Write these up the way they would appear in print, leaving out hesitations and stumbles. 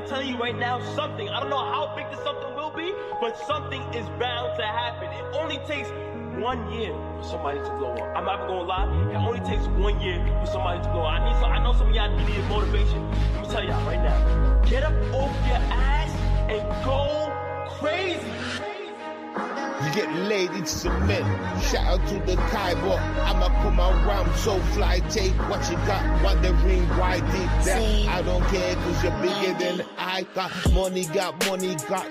telling you right now, something, I don't know how big this something will be, but something is bound to happen. It only takes 1 year for somebody to blow up. I'm not even gonna lie, it only takes 1 year for somebody to blow up. I know some of y'all need motivation. Let me tell y'all right now, get up off your ass and go crazy. You get laid in cement. Shout out to the Kaiba. I'ma come around so fly. Take what you got. Wondering why did that? I don't care cause you're bigger than I. Got money, got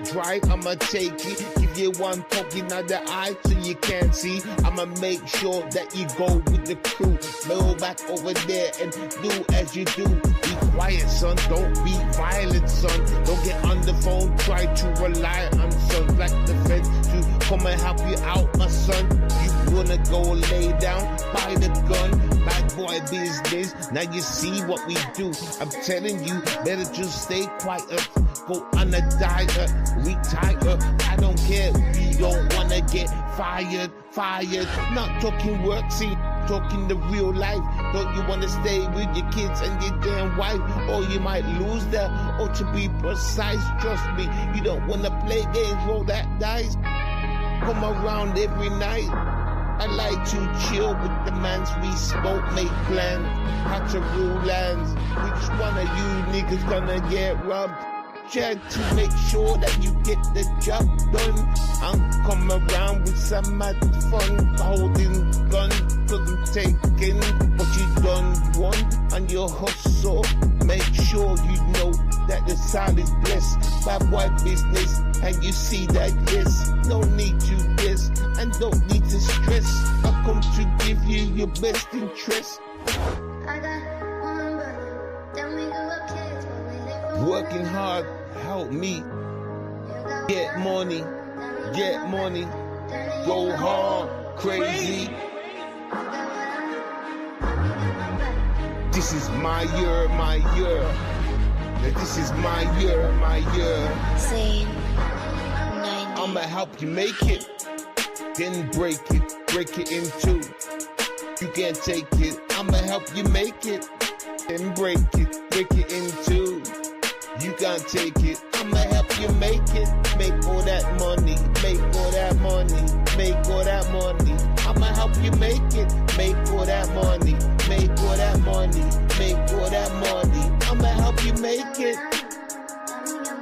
drive. I'ma take it. Give you one poke in the eye so you can't see. I'ma make sure that you go with the crew. Blow back over there and do as you do. Be quiet, son. Don't be violent, son. Don't get on the phone. Try to rely on sons like the feds to come and help you out, my son. You wanna go lay down by the gun, bad boy business. Now you see what we do. I'm telling you, better just stay quiet. Go on a diet, retire. I don't care if you don't wanna get fired. Not talking work, see, talking the real life. Don't you wanna stay with your kids and your damn wife, or you might lose that? Or to be precise, trust me, you don't wanna play games, roll that dice. Come around every night. I like to chill with the mans we smoke, make plans, how to rule lands. Which one of you niggas gonna get robbed? Try to make sure that you get the job done. I'm come around with some mad fun, holding gun, cause I'm taking what you done want on your hustle. Make sure you know that the sound is blessed by white business, and you see that yes, no need to guess, and don't need to stress. I come to give you your best interest. I got one brother, then we grew up kids, but we live for Working hard, help me get money, go hard, crazy. This is my year. This is my year. Same. I'ma help you make it, then break it in two. You can't take it. I'ma help you make it, then break it in two. You can't take it. I'ma help you make it, make all that money, make all that money. I'ma help you make it, make all that money, make all that money, make all that money. I'ma help you make it,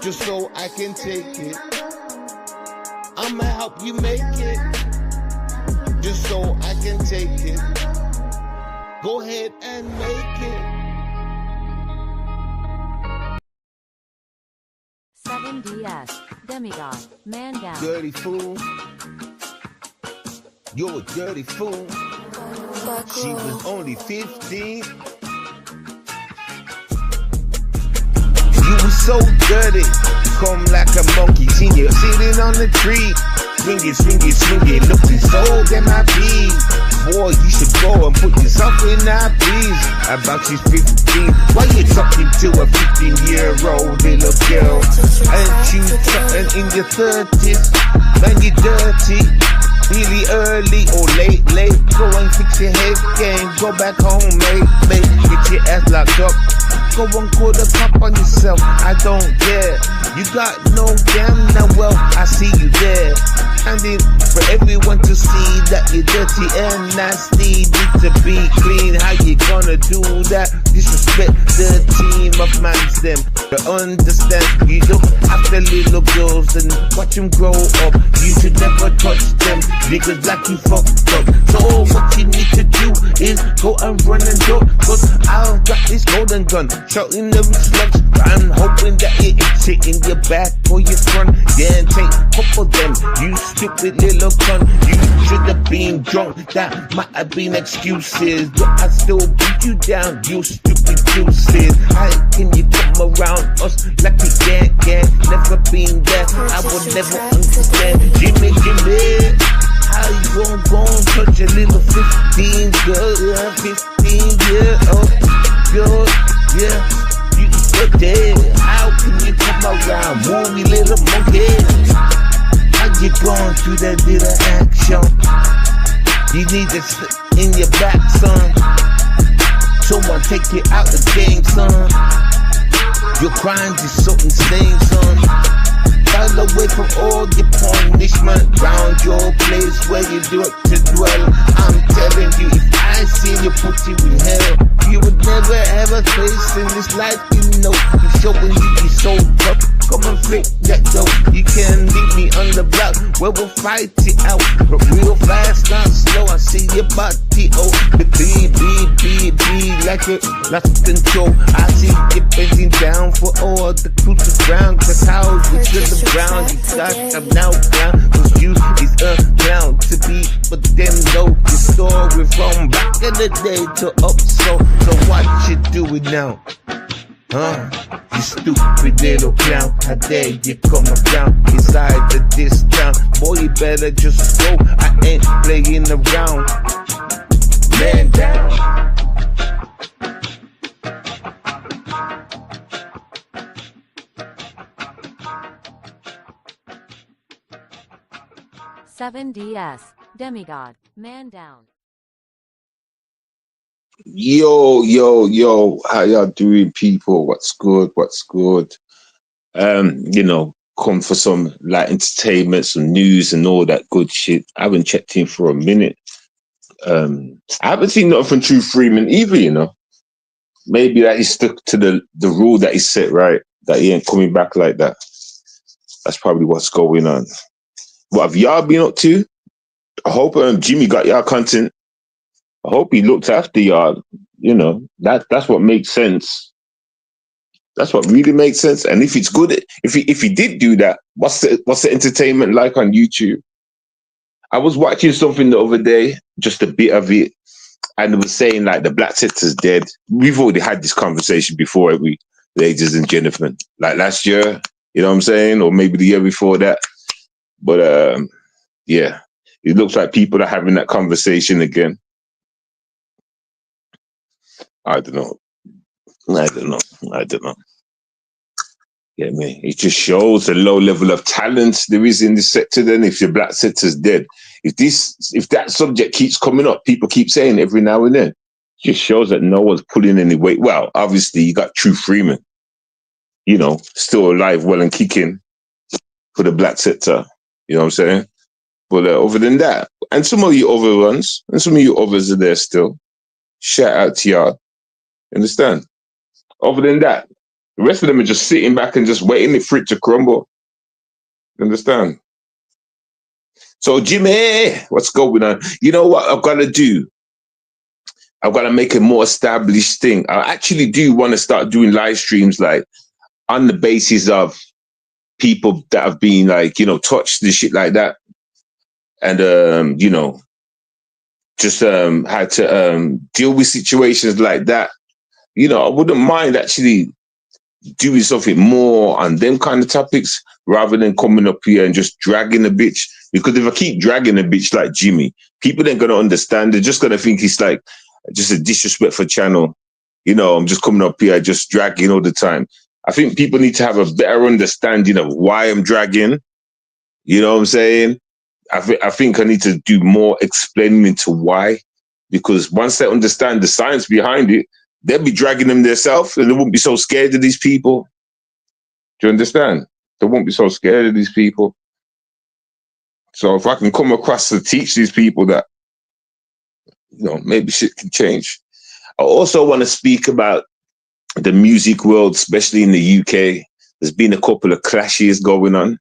just so I can take it. I'ma help you make it, just so I can take it. Go ahead and make it. 7DS, Demigod, Man Down. Dirty fool. You're a dirty fool. She was only 15. You were so dirty. Come like a monkey. Seen you sitting on the tree. Swing it. Looking so damn happy. Boy, you should go and put yourself in that please. About she's 15. Why you talking to a 15-year-old little girl? Ain't you something in your 30s? Man, you dirty. Really early or late. Go and fix your head game. Go back home, mate. Get your ass locked up. Go and call the cop on yourself. I don't care. You got no damn now, well, I see you there. And then for everyone to see that you're dirty and nasty, need to be clean. How you gonna do that? Disrespect the team of mans them. To understand, you look after little girls and watch them grow up. You should never touch them, niggas like you fucked up. So what you need to do is go and run and do. Cause I've got this golden gun, shouting them slugs. I'm hoping that it hits it in your back or your front. Yeah, and take a couple of them, you stupid little cunt. You should have been drunk, that might have been excuses. But I still beat you down, you stupid juices. How can you come around us like we can't, never been there? I would never understand. Jimmy, how you gonna touch a little 15 girl, 15-year-old girl, yeah. You dead. How can you come around, movie little monkey? How you going through that little action? You need to slip in your back, son. Someone take you out the game, son. Your crimes is something same, son. File away from all your punishment. Round your place where you do it to dwell. I'm telling you, if I see you put you in hell, you would never ever face in this life, you know. I'm showing you be so tough. Come and flip that dough. You can leave me on the block where we'll fight it out. But real fast, not slow. I see your body, oh. The be like it, lost control. I see you bending down for all the crucial ground. Cause how you to the ground, you got them now down. Cause you is a clown to be, but them know your story from back in the day to up. So what you doing now? Huh? You stupid little clown. How dare you come around inside of this town? Boy, you better just go. I ain't playing around. Man down. 7DS, Demigod, Man Down. Yo, how y'all doing, people? What's good? Come for some like entertainment, some news and all that good shit. I haven't checked in for a minute. I haven't seen nothing from True Freeman either, you know. Maybe that he stuck to the rule that he set, right? That he ain't coming back like that. That's probably what's going on. What have y'all been up to? I hope Jimmy got y'all content. I hope he looked after y'all. You know, that's what makes sense. That's what really makes sense. And if it's good, if he did do that, what's the entertainment like on YouTube? I was watching something the other day, just a bit of it, and it was saying like the Black Sector's dead. We've already had this conversation before, ladies and gentlemen, like last year, you know what I'm saying, or maybe the year before that. But yeah, it looks like people are having that conversation again. I don't know. Yeah, man. It just shows the low level of talent there is in this sector. Then, if the Black Sector's dead, if that subject keeps coming up, people keep saying every now and then, it just shows that no one's pulling any weight. Well, obviously, you got True Freeman, you know, still alive, well and kicking for the Black Sector. You know what I'm saying? But other than that, and some of you other ones, and some of you others are there still. Shout out to y'all. Understand? Other than that, the rest of them are just sitting back and just waiting for it to crumble. Understand? So, Jimmy, what's going on? You know what I've got to do? I've got to make a more established thing. I actually do want to start doing live streams, like on the basis of people that have been like, you know, touched and shit like that. And, you know, just had to deal with situations like that. You know, I wouldn't mind actually doing something more on them kind of topics rather than coming up here and just dragging a bitch. Because if I keep dragging a bitch like Jimmy, people ain't going to understand. They're just going to think it's like just a disrespectful channel. You know, I'm just coming up here just dragging all the time. I think people need to have a better understanding of why I'm dragging. You know what I'm saying? I think I need to do more explaining into why. Because once they understand the science behind it, they'll be dragging them themselves and they won't be so scared of these people. Do you understand? They won't be so scared of these people. So if I can come across to teach these people that, you know, maybe shit can change. I also want to speak about the music world, especially in the UK. There's been a couple of clashes going on.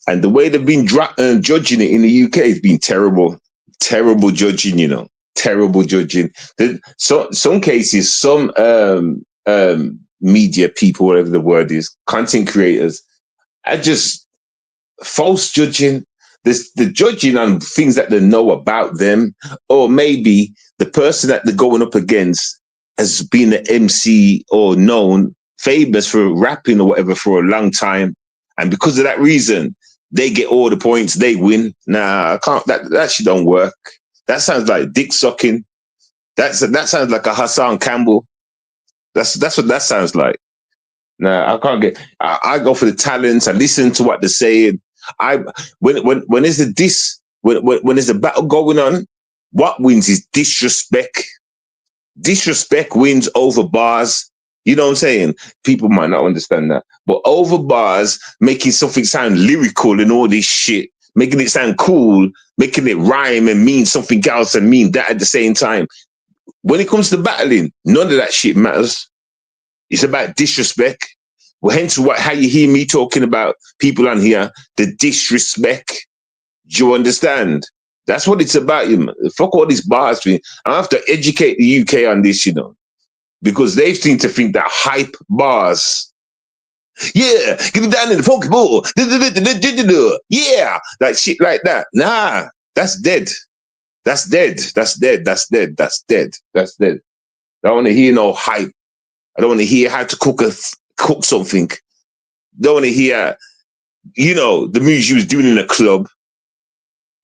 And the way they've been judging it in the UK has been terrible. Terrible judging, you know. Terrible judging. So some cases, some media people, whatever the word is, content creators, are just false judging. The judging on things that they know about them, or maybe the person that they're going up against has been an MC or known, famous for rapping or whatever for a long time, and because of that reason, they get all the points, they win. Nah, I can't. That shit don't work. That sounds like dick sucking. That sounds like a Hassan Campbell. That's what that sounds like. Nah, I can't get. I go for the talents. I listen to what they're saying. When is the diss? When there's a battle going on, what wins is disrespect. Disrespect wins over bars. You know what I'm saying? People might not understand that. But over bars, making something sound lyrical and all this shit, making it sound cool, making it rhyme and mean something else and mean that at the same time. When it comes to battling, none of that shit matters. It's about disrespect. Well, hence how you hear me talking about people on here, the disrespect. Do you understand? That's what it's about, you man. Fuck all these bars thing. I have to educate the UK on this, you know, because they seem to think that hype bars. Yeah, get it down in the funky ball. Yeah, that shit like that. Nah, that's dead. That's dead. That's dead. That's dead. That's dead. That's dead. I don't want to hear no hype. I don't want to hear how to cook something. Don't want to hear, you know, the music you was doing in a club.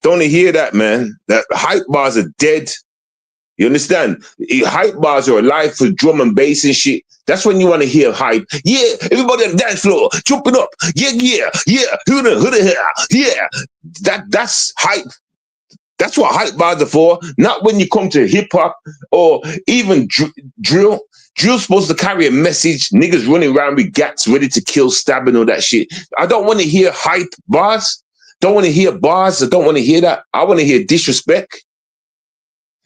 Don't want to hear that, man. That hype bars are dead. You understand? Hype bars are alive for drum and bass and shit. That's when you want to hear hype. Yeah, everybody on the dance floor, jumping up. Yeah, yeah, yeah. Yeah. That's hype. That's what hype bars are for. Not when you come to hip hop or even drill. Drill's supposed to carry a message. Niggas running around with gats ready to kill, stabbing, all that shit. I don't want to hear hype bars. Don't want to hear bars. I don't want to hear that. I want to hear disrespect.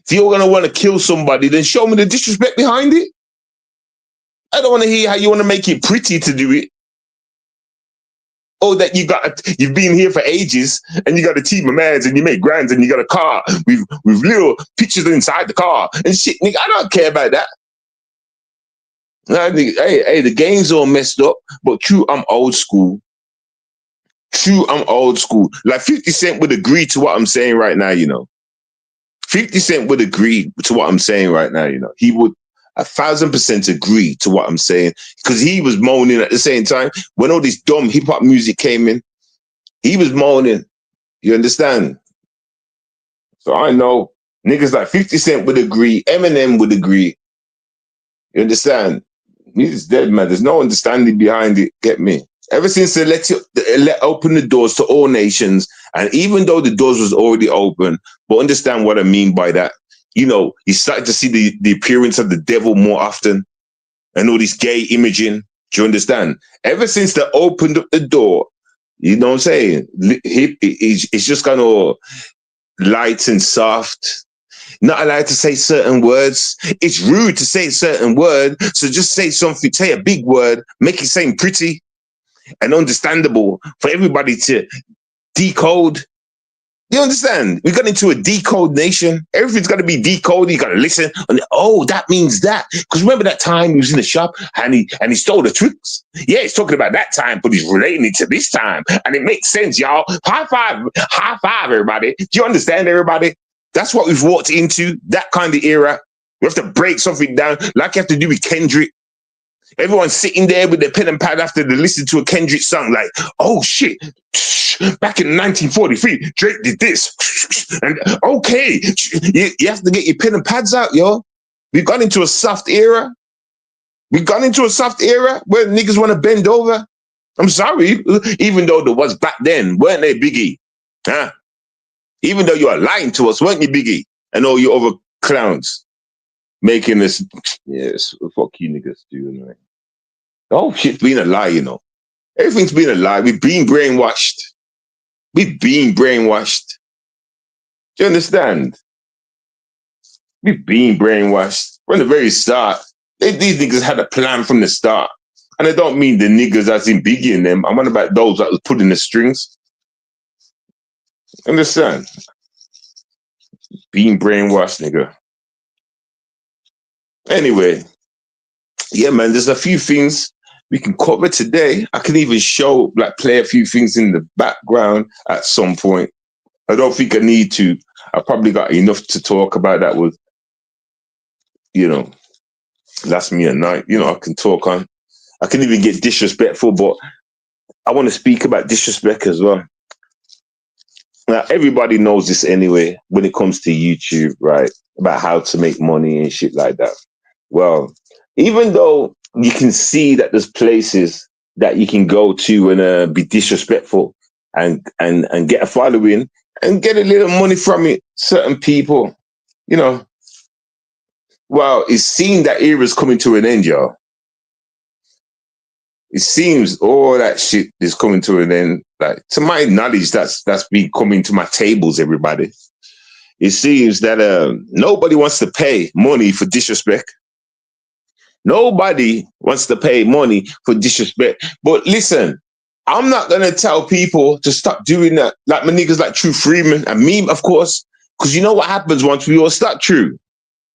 If you're going to want to kill somebody, then show me the disrespect behind it. I don't want to hear how you want to make it pretty to do it. Oh, that you've been here for ages and you got a team of mans and you make grands and you got a car with little pictures inside the car and shit. Nigga, I don't care about that. Hey, the game's all messed up, but true, I'm old school. Like 50 Cent would agree to what I'm saying right now, you know. 50 Cent would agree to what I'm saying right now, you know. He would 1,000% agree to what I'm saying because he was moaning at the same time. When all this dumb hip hop music came in, he was moaning. You understand? So I know niggas like 50 Cent would agree, Eminem would agree. You understand? He's dead, man. There's no understanding behind it. Get me? Ever since they let open the doors to all nations, and even though the doors was already open, but understand what I mean by that. You know, you started to see the appearance of the devil more often and all this gay imaging. Do you understand? Ever since they opened up the door, you know what I'm saying? It's just kind of light and soft. Not allowed to say certain words. It's rude to say a certain word. So just say something, say a big word, make it sound pretty and understandable for everybody to decode. You understand? We got into a decode nation. Everything's got to be decoded. You got to listen. And oh, that means that. Because remember that time he was in the shop and he stole the tricks? Yeah, he's talking about that time, but he's relating it to this time. And it makes sense, y'all. High five, everybody. Do you understand, everybody? That's what we've walked into, that kind of era. We have to break something down like you have to do with Kendrick. Everyone's sitting there with their pen and pad after they listen to a Kendrick song like, oh shit, back in 1943, Drake did this. And okay, you have to get your pen and pads out, yo. We've gone into a soft era. We've gone into a soft era where niggas want to bend over. I'm sorry, even though there was back then, weren't they, Biggie? Huh? Even though you are lying to us, weren't you, Biggie? And all you other clowns making this, yes, fuck you niggas doing, right? Oh, shit's been a lie, you know. Everything's been a lie. We've been brainwashed. We've been brainwashed. Do you understand? We've been brainwashed from the very start. These niggas had a plan from the start. And I don't mean the niggas as in Biggie and them. I'm on about those that was pulling the strings. Understand? Being brainwashed, nigga. Anyway, yeah, man, there's a few things we can cover today. I can even show, like, play a few things in the background at some point. I don't think I need to. I probably got enough to talk about that with, you know, last me a night. You know, I can talk on. I can even get disrespectful, but I want to speak about disrespect as well. Now, everybody knows this anyway when it comes to YouTube, right? About how to make money and shit like that. Well, even though you can see that there's places that you can go to and be disrespectful and get a following and get a little money from it, certain people, you know. Well, it's seen that era's coming to an end, y'all. it seems all that shit is coming to an end. Like, to my knowledge, that's been coming to my tables, everybody. It seems that nobody wants to pay money for disrespect. Nobody wants to pay money for disrespect. But listen, I'm not going to tell people to stop doing that. Like my niggas like True Freeman and me, of course. Because you know what happens once we all start True?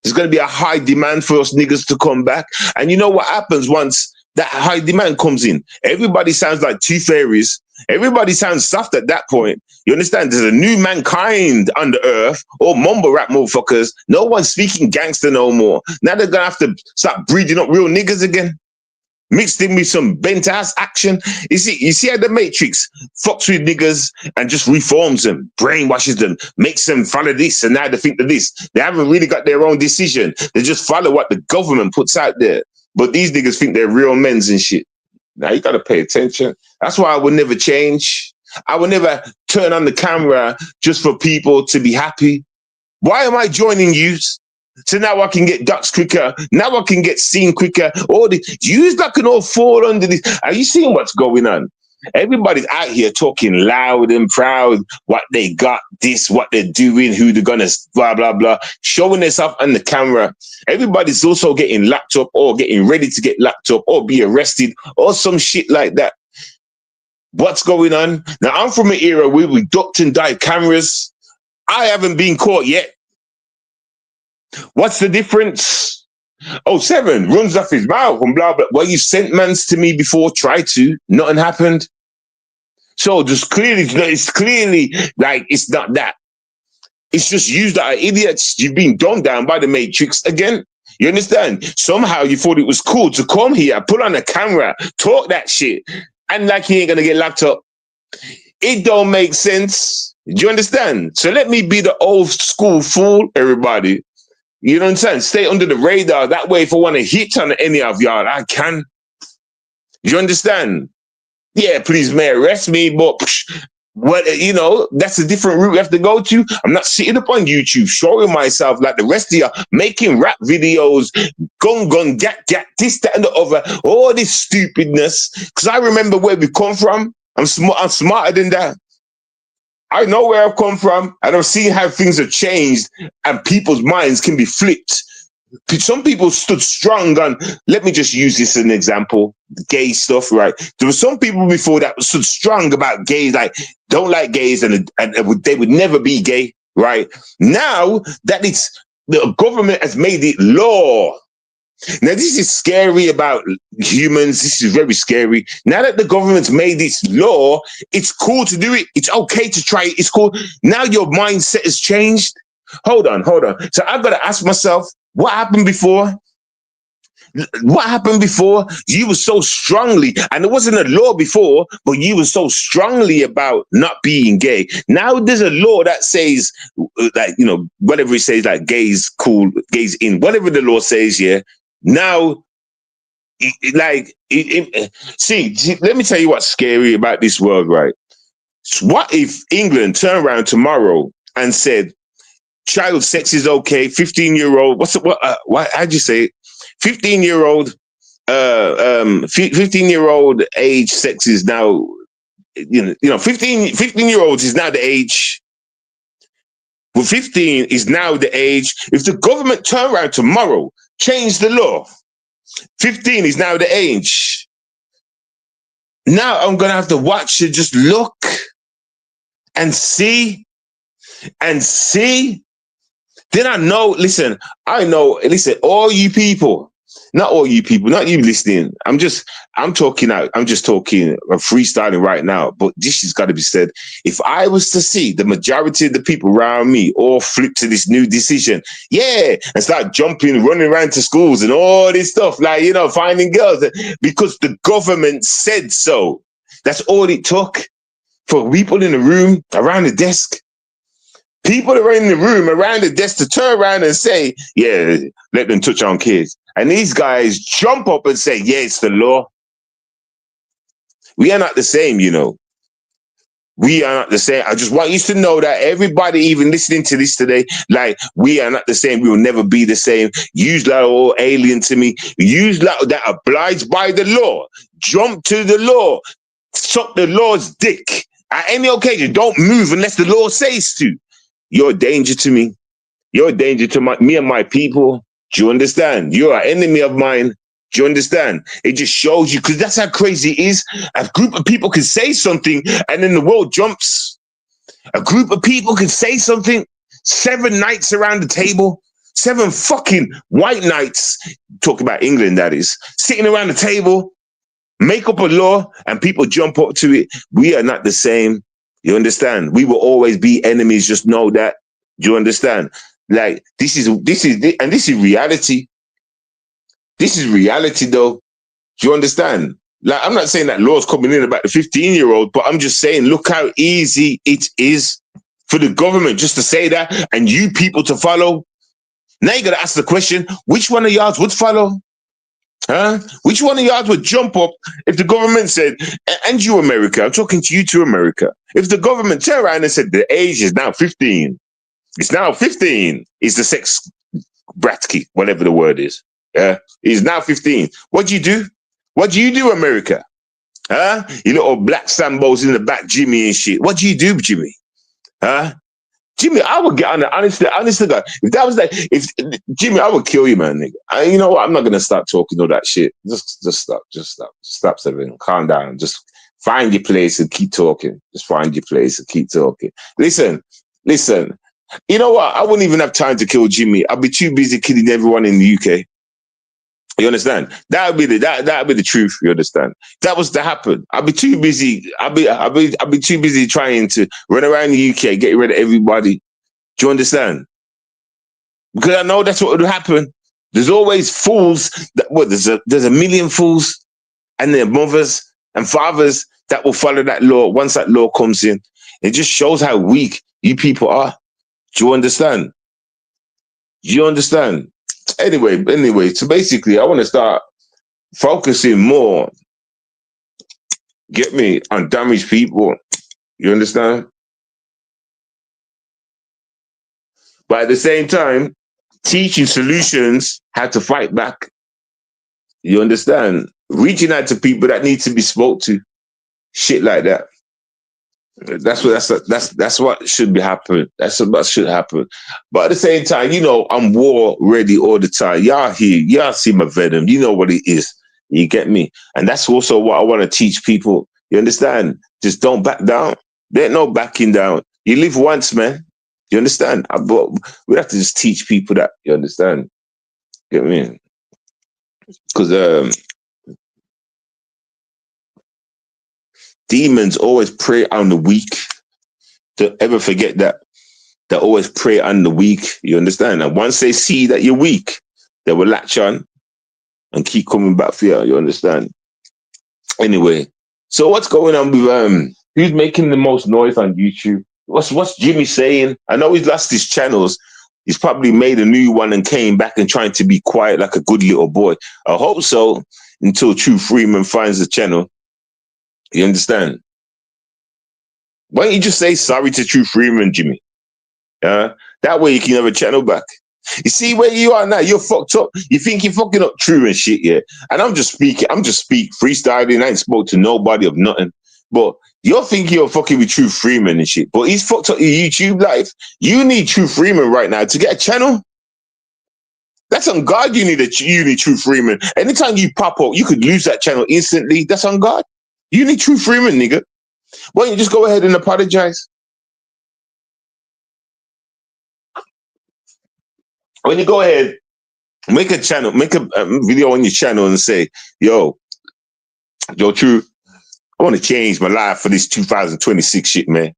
There's going to be a high demand for us niggas to come back. And you know what happens once that high demand comes in? Everybody sounds like two fairies. Everybody sounds soft at that point. You understand? There's a new mankind on the earth, all mumble rap motherfuckers. No one's speaking gangster no more. Now they're going to have to start breeding up real niggas again, mixed in with some bent ass action. You see how the Matrix fucks with niggas and just reforms them, brainwashes them, makes them follow this, and now they think of this. They haven't really got their own decision. They just follow what the government puts out there. But these niggas think they're real men's and shit. Now you gotta pay attention. That's why I would never change. I would never turn on the camera just for people to be happy. Why am I joining you? So now I can get ducks quicker. Now I can get seen quicker. All the yous that can all fall under this. Are you seeing what's going on? Everybody's out here talking loud and proud what they got, this, what they're doing, who they're gonna blah blah blah, showing themselves on the camera. Everybody's also getting locked up or getting ready to get locked up or be arrested or some shit like that. What's going on? Now I'm from an era where we ducked and dived cameras. I haven't been caught yet. What's the difference? Oh, 7 runs off his mouth and blah blah. Well, you sent mans to me before, tried to, nothing happened. So just clearly, it's clearly like it's not that. It's just you that are idiots. You've been dumbed down by the Matrix again. You understand? Somehow you thought it was cool to come here, put on a camera, talk that shit, and like you ain't gonna get locked up. It don't make sense. Do you understand? So let me be the old school fool, everybody. You know what I'm saying? Stay under the radar. That way, if I want to hit on any of y'all, I can. You understand? Yeah, please, may arrest me, but what, you know, that's a different route we have to go to. I'm not sitting up on YouTube showing myself like the rest of you, making rap videos, gun, gat, this, that, and the other, all this stupidness. Because I remember where we come from. I'm smarter than that. I know where I've come from, and I've seen how things have changed and people's minds can be flipped. Some people stood strong on, let me just use this as an example, gay stuff, right? There were some people before that stood strong about gays, like don't like gays and they would never be gay, right? Now that it's, the government has made it law. Now, this is scary about humans. This is very scary. Now that the government's made this law, it's cool to do it. It's okay to try it. It's cool. Now your mindset has changed. Hold on. So I've got to ask myself, what happened before? What happened before? You were so strongly, and it wasn't a law before, but you were so strongly about not being gay. Now there's a law that says, like, you know, whatever it says, like gays cool, gays in, whatever the law says, yeah. Now, see, let me tell you what's scary about this world, right? What if England turned around tomorrow and said, child sex is okay, 15-year-old, how'd you say it? 15-year-old, 15-year-old age sex is now, 15-year-olds is now the age. Well, 15 is now the age. If the government turn around tomorrow, change the law, 15 is now the age. Now I'm going to have to watch and just look and see. Then I know, listen, all you people, not all you people, not you listening. I'm just talking, I'm freestyling right now, but this has got to be said. If I was to see the majority of the people around me all flip to this new decision, yeah, and start jumping, running around to schools and all this stuff, like, finding girls, because the government said so. That's all it took for people in the room, around the desk. People are in the room around the desk to turn around and say, yeah, let them touch on kids. And these guys jump up and say, yeah, it's the law. We are not the same, We are not the same. I just want you to know that everybody, even listening to this today, like, we are not the same. We will never be the same. Use that all alien to me. Use that obliged by the law. Jump to the law. Suck the law's dick. At any occasion, don't move unless the law says to. You're a danger to me. You're a danger to me and my people. Do you understand? You're an enemy of mine. Do you understand? It just shows you, because that's how crazy it is. A group of people can say something and then the world jumps. A group of people can say something, 7 nights around the table, 7 fucking white knights, talk about England, that is, sitting around the table, make up a law, and people jump up to it. We are not the same. You understand? We will always be enemies. Just know that. Do you understand? Like, this is reality. This is reality, though. Do you understand? Like, I'm not saying that law's coming in about the 15-year-old, but I'm just saying, look how easy it is for the government just to say that and you people to follow. Now you got to ask the question, which one of y'all would follow? Huh? Which one of y'all would jump up if the government said, and you, America, I'm talking to you, to America. If the government turned around and said the age is now 15, it's now 15, is the sex bracket, whatever the word is. Yeah, he's now 15. What do you do? What do you do, America? Huh? You little black Sambos in the back, Jimmy and shit. What do you do, Jimmy? Huh? Jimmy, I would get on the honest to God. If that was like, if Jimmy, I would kill you, man, nigga. You know what? I'm not gonna start talking all that shit. Just stop, Seven. Calm down. Just find your place and keep talking. Just find your place and keep talking. Listen. You know what? I wouldn't even have time to kill Jimmy. I'd be too busy killing everyone in the UK. You understand? That would be the truth. You understand? That was to happen. I'd be too busy. I'd be too busy trying to run around the UK, get rid of everybody. Do you understand? Because I know that's what would happen. There's always fools. There's a million fools, and their mothers and fathers that will follow that law once that law comes in. It just shows how weak you people are. Do you understand? Do you understand? Anyway, so basically, I want to start focusing more, get me, on damaged people. You understand? But at the same time, teaching solutions how to fight back. You understand? Reaching out to people that need to be spoke to. Shit like that. That's what should be happening. That's what should happen. But at the same time, you know, I'm war ready all the time. Y'all here, y'all see my venom. You know what it is. You get me? And that's also what I want to teach people. You understand? Just don't back down. There ain't no backing down. You live once, man. You understand? But we have to just teach people that. You understand? Get me? Because demons always prey on the weak. Don't ever forget that. They always prey on the weak. You understand? And once they see that you're weak, they will latch on and keep coming back for you. You understand? Anyway, so what's going on with who's making the most noise on YouTube? What's Jimmy saying? I know he's lost his channels. He's probably made a new one and came back and trying to be quiet like a good little boy. I hope so, until True Freeman finds the channel. You understand? Why don't you just say sorry to True Freeman, Jimmy? That way you can have a channel back. You see where you are now? You're fucked up. You think you're fucking up True and shit, yeah? And I'm just freestyling. I ain't spoke to nobody of nothing. But you're thinking you're fucking with True Freeman and shit. But he's fucked up your YouTube life. You need True Freeman right now to get a channel. That's on God. You need True Freeman. Anytime you pop up, you could lose that channel instantly. That's on God. You need True Freeman, nigga. Why don't you just go ahead and apologize? When you go ahead, make a channel, make a video on your channel and say, yo, True, I want to change my life for this 2026 shit, man.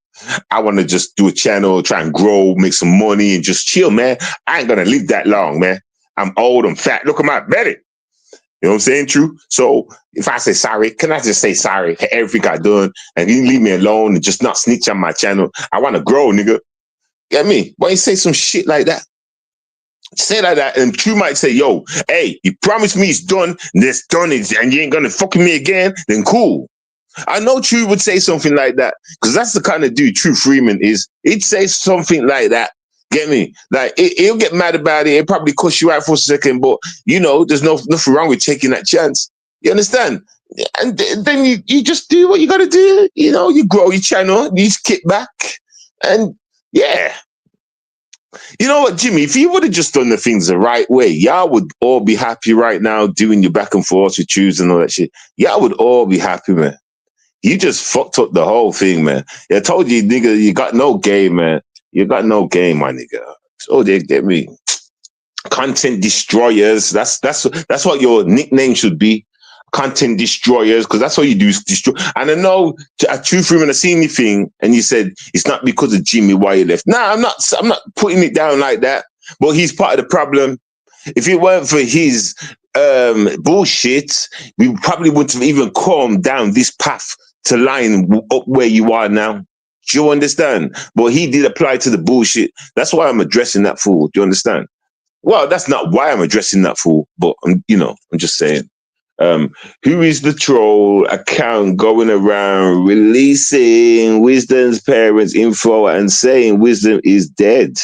I want to just do a channel, try and grow, make some money, and just chill, man. I ain't going to live that long, man. I'm old, I'm fat. Look at my belly. You know what I'm saying, True? So if I say sorry, can I just say sorry for everything I done and you leave me alone and just not snitch on my channel? I want to grow, nigga. Get me? Why you say some shit like that? Say like that, and True might say, yo, hey, you promised me it's done, and it's done, and you ain't gonna fucking me again, then cool. I know True would say something like that because that's the kind of dude True Freeman is. He'd say something like that. Get me? Like he'll get mad about it. It'll probably cuss you out for a second, but you know, there's nothing wrong with taking that chance. You understand? And then you just do what you got to do. You know, you grow your channel, you just kick back, and yeah. You know what, Jimmy? If you would have just done the things the right way, y'all would all be happy right now doing your back and forth with Choose and all that shit. Y'all would all be happy, man. You just fucked up the whole thing, man. I told you, nigga, you got no game, man. You got no game, my nigga. Oh, they get me. Content destroyers. That's what your nickname should be. Content destroyers, because that's what you do is destroy. And I know a True Freeman, I seen anything, and you said it's not because of Jimmy why you left. Nah, I'm not putting it down like that. But he's part of the problem. If it weren't for his bullshit, we probably wouldn't have even come down this path to line up where you are now. Do you understand? But he did apply to the bullshit. That's why I'm addressing that fool. Do you understand? Well, that's not why I'm addressing that fool, but I'm just saying. Who is the troll account going around releasing Wisdom's parents' info and saying Wisdom is dead?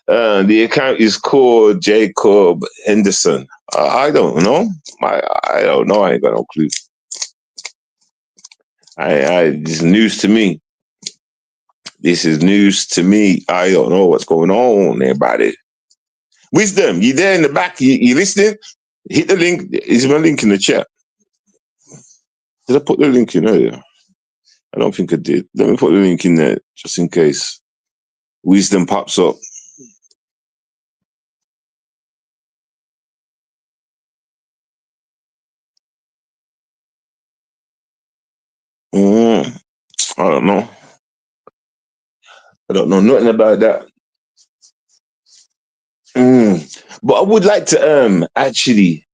The account is called Jacob Henderson. I don't know. I don't know. I ain't got no clue. This is news to me. This is news to me. I don't know what's going on, everybody. Wisdom, you there in the back? You listening? Hit the link. Is my link in the chat? Did I put the link in earlier? I don't think I did. Let me put the link in there just in case Wisdom pops up. I don't know. I don't know nothing about that. But I would like to actually,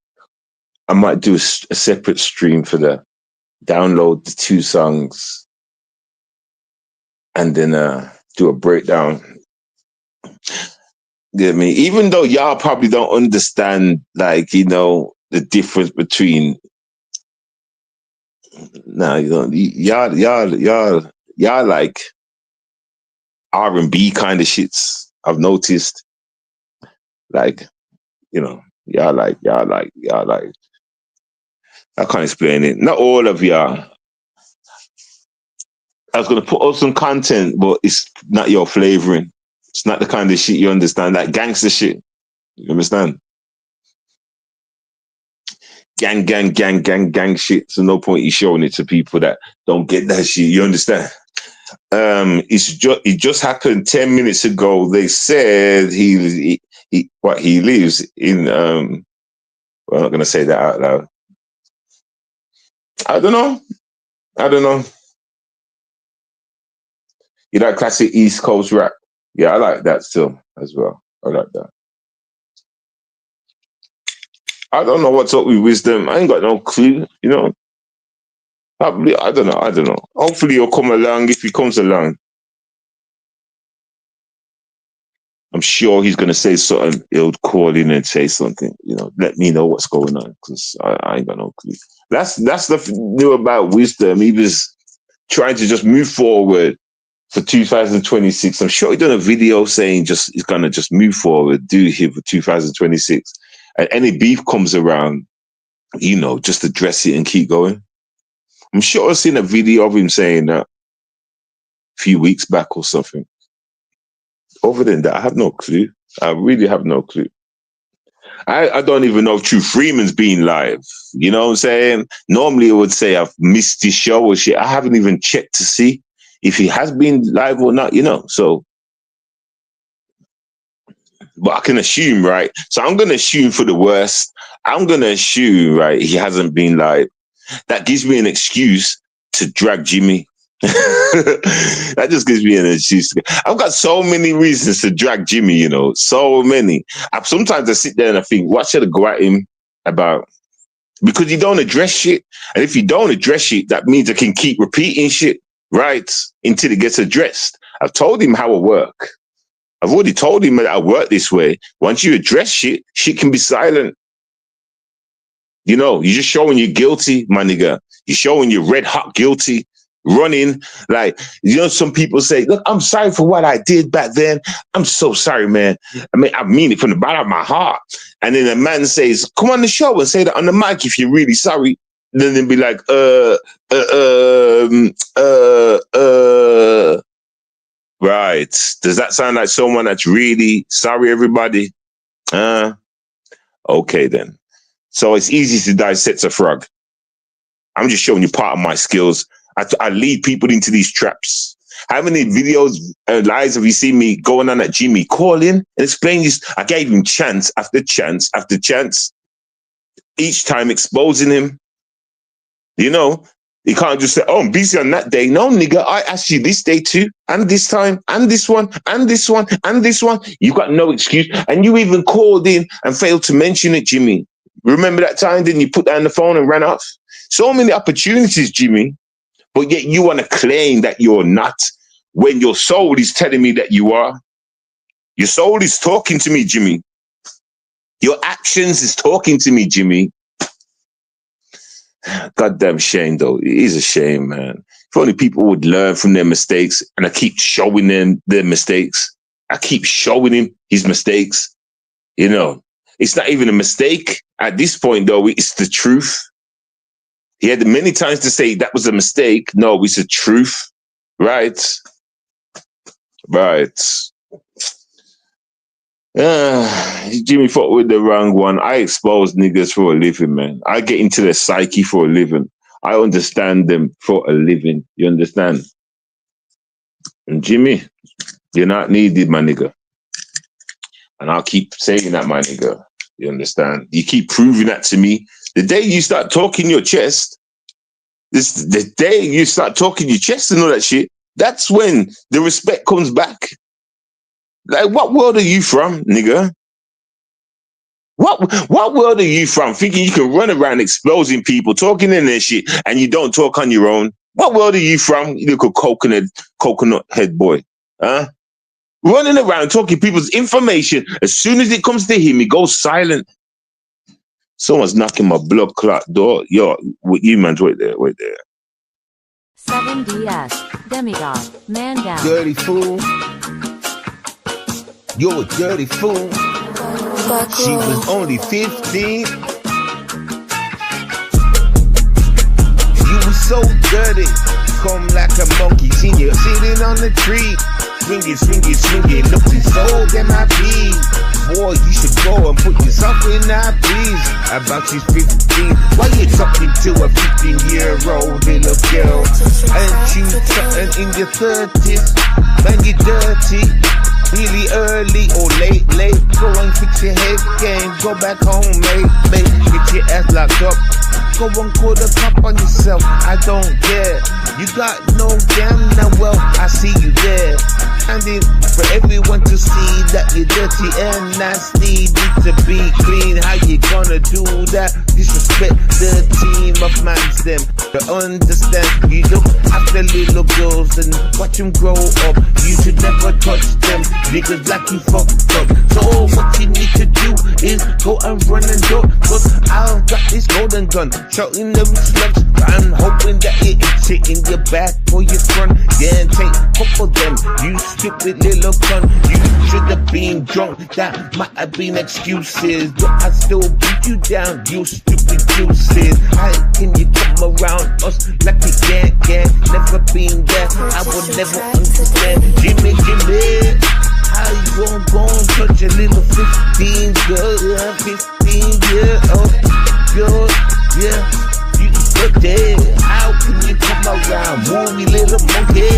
I might do a separate stream for the download the 2 songs and then do a breakdown. Get me? Even though y'all probably don't understand, like, you know, the difference between. Nah, you don't. Y'all like R&B kind of shits. I've noticed. Like, you know, y'all like. I can't explain it. Not all of y'all. I was gonna put up some content, but it's not your flavoring. It's not the kind of shit you understand. Like gangster shit. You understand? Gang shit. So no point you showing it to people that don't get that shit. You understand? It just happened 10 minutes ago. They said he lives in well, I'm not gonna say that out loud. I don't know. You like classic East Coast rap? Yeah, I like that still as well. I like that. I don't know what's up with Wisdom. I ain't got no clue, you know. Probably, I don't know. Hopefully he'll come along if he comes along. I'm sure he's gonna say something. He'll call in and say something, you know, let me know what's going on, because I ain't got no clue. That's the new about Wisdom. He was trying to just move forward for 2026. I'm sure he done a video saying he's gonna just move forward, do here for 2026. And any beef comes around, you know, just address it and keep going. I'm sure I've seen a video of him saying that a few weeks back or something. Other than that, I have no clue. I really have no clue. I don't even know if True Freeman's been live. You know what I'm saying? Normally I would say I've missed his show or shit. I haven't even checked to see if he has been live or not, you know. So, but I can assume, right? So I'm going to assume for the worst. I'm going to assume, right, he hasn't been live. That gives me an excuse to drag Jimmy. That just gives me an excuse. I've got so many reasons to drag Jimmy, you know, so many. Sometimes I sit there and I think, what should I go at him about? Because you don't address shit. And if you don't address shit, that means I can keep repeating shit, right, until it gets addressed. I've told him how I work. I've already told him that I work this way. Once you address shit, shit can be silent. You know, you're just showing you're guilty, my nigga. You're showing you're red hot guilty, running. Like, you know, some people say, look, I'm sorry for what I did back then. I'm so sorry, man. I mean it from the bottom of my heart. And then a man says, come on the show and say that on the mic if you're really sorry. Then they'll be like, right. Does that sound like someone that's really sorry, everybody? Okay, then. So it's easy to dissect a frog. I'm just showing you part of my skills. I lead people into these traps. How many videos and lives have you seen me going on at Jimmy, call in and explain this? I gave him chance after chance after chance, each time exposing him. You know, you can't just say, oh, I'm busy on that day. No, nigga, I asked you this day too, and this time, and this one, and this one, and this one. You got no excuse. And you even called in and failed to mention it, Jimmy. Remember that time? Didn't you put down the phone and ran off? So many opportunities, Jimmy, but yet you want to claim that you're not when your soul is telling me that you are. Your soul is talking to me, Jimmy. Your actions is talking to me, Jimmy. Goddamn shame, though. It is a shame, man. If only people would learn from their mistakes, and I keep showing them their mistakes. I keep showing him his mistakes. You know, it's not even a mistake at this point, though. It's the truth. He had many times to say that was a mistake. No, it's the truth. Right. Right. Jimmy fought with the wrong one. I expose niggas for a living, man. I get into their psyche for a living. I understand them for a living. You understand? And Jimmy, you're not needed, my nigga. And I'll keep saying that, my nigga. You understand? You keep proving that to me. The day you start talking your chest, the day you start talking your chest and all that shit, that's when the respect comes back. Like, what world are you from, nigga? What world are you from? Thinking you can run around exposing people, talking in their shit, and you don't talk on your own? What world are you from, you little coconut head boy? Huh? Running around talking people's information. As soon as it comes to him, he goes silent. Someone's knocking my blood clot door. Yo, you man's wait there. 7DS, Demigod, man down. Dirty fool. You're a dirty fool. She was only 15. You were so dirty. Come like a monkey. Seen you sitting on the tree. Swing it, looking so damn happy. Boy, you should go and put yourself in that please. About she's 15. Why you talking to a 15-year-old little girl? Ain't you something in your 30s? Man, you dirty. Really early or late. Go and fix your head game. Go back home, mate. Get your ass locked up. Go and call the cop on yourself. I don't care. You got no damn now. Well, I see you there. And it for everyone to see that you're dirty and nasty. Need to be clean. How you gonna do that? Disrespect the team of mans them. To understand, you look after little girls and watch them grow up. You should never touch them. Niggas like you fucked up. So what you need to do is go and run and do. Cause I've got this golden gun, shouting them slugs. I'm hoping that it hits it in your back or your front. Yeah, and take a couple of them. You stupid little cunt. You should have been drunk. That might have been excuses, but I still beat you down. You stupid juices. How can you come around us like you can't? Never been there. I will never understand. Jimmy. How you gonna touch a little 15 girl, 15-year-old girl? Yeah, you dead. How can you come around, movie little monkey?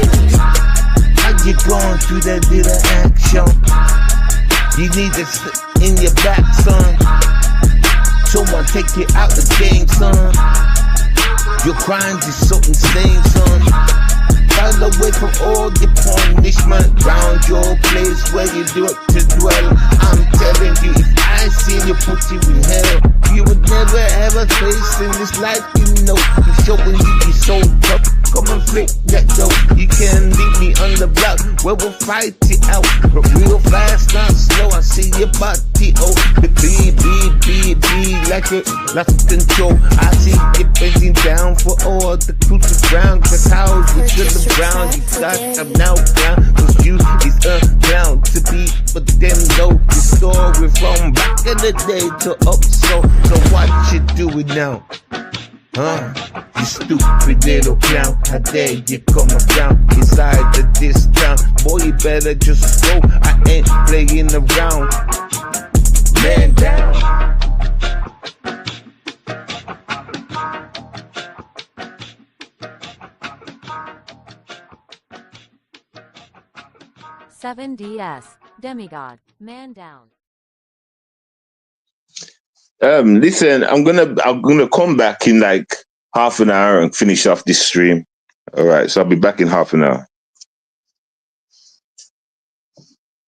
How you going through that little action? You need to sit in your back, son. Someone take you out the game, son. Your crimes is so insane, son. File away from all the punishment round your place where you do it to dwell. I'm telling you, if I seen you put you in hell, you would never have a face in this life, you know. I'm showing you so tough. come and flip that dope. You can leave me on the block, where we'll fight it out. But real fast, not slow, I see your body, oh. The B, like a lost control. I see you bending down for all the crucial ground. Cause how you to the ground, you got them now down. Cause you is bound to be, but them know the story from back in the day to up. So what you doing now? Huh? You stupid little clown. How dare you come around inside of this town? Boy, you better just go. I ain't playing around. Man down. Seven DS Demigod Man Down. Listen, I'm gonna come back in like half an hour and finish off this stream. All right, so I'll be back in half an hour.